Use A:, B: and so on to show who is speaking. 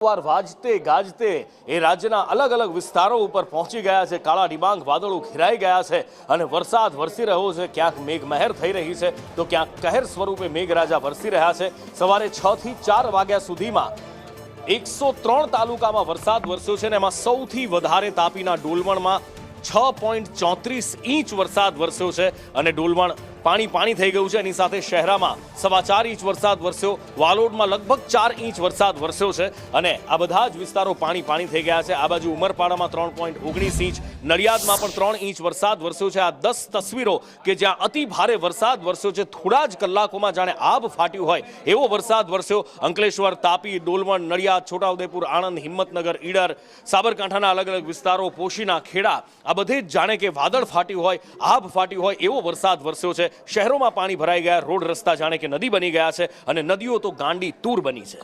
A: વાર વાજતે ગાજતે એ રાજ્યના અલગ અલગ વિસ્તારો ઉપર પહોંચી ગયા છે। કાળા ડિબાંગ વાદળો ઘેરાઈ ગયા છે અને વરસાદ વરસી રહ્યો છે। ક્યાંક મેઘમહેર થઈ રહી છે તો ક્યાંક કહેર સ્વરૂપે મેઘરાજા વરસી રહ્યા છે। સવારે 6 થી 4 વાગ્યા સુધીમાં 103 તાલુકામાં વરસાદ વરસ્યો છે અને એમાં સૌથી વધારે તાપીના ડોલવણમાં 6.34 ઇંચ વરસાદ વરસ્યો છે અને ડોલવણ પાણી થઈ ગયું છે। એની સાથે શહેરામાં 4.25 ઇંચ વરસાદ વરસ્યો, વાલોડમાં લગભગ 4 ઇંચ વરસાદ વરસ્યો છે અને આ બધા જ વિસ્તારો પાણી થઈ ગયા છે। આ બાજુ ઉમરપાડામાં 3.19 ઇંચ, નડિયાદમાં પણ 3 ઇંચ વરસાદ વરસ્યો છે। આ 10 તસવીરો કે જ્યાં અતિ ભારે વરસાદ વરસ્યો છે, થોડા જ કલાકોમાં જાણે આબ ફાટ્યું હોય એવો વરસાદ વરસ્યો। અંકલેશ્વર, તાપી, ડોલવણ, નડિયાદ, છોટાઉદેપુર, આણંદ, હિંમતનગર, ઈડર, સાબરકાંઠાના અલગ અલગ વિસ્તારો, પોશીના, ખેડા, આ બધે જ જાણે કે વાદળ ફાટ્યું હોય, આબ ફાટ્યું હોય એવો વરસાદ વરસ્યો છે। શહેરોમાં પાણી ભરાઈ ગયા, રોડ રસ્તા જાણે કે નદી બની ગયા છે અને નદીઓ તો ગાંડી તૂર બની છે।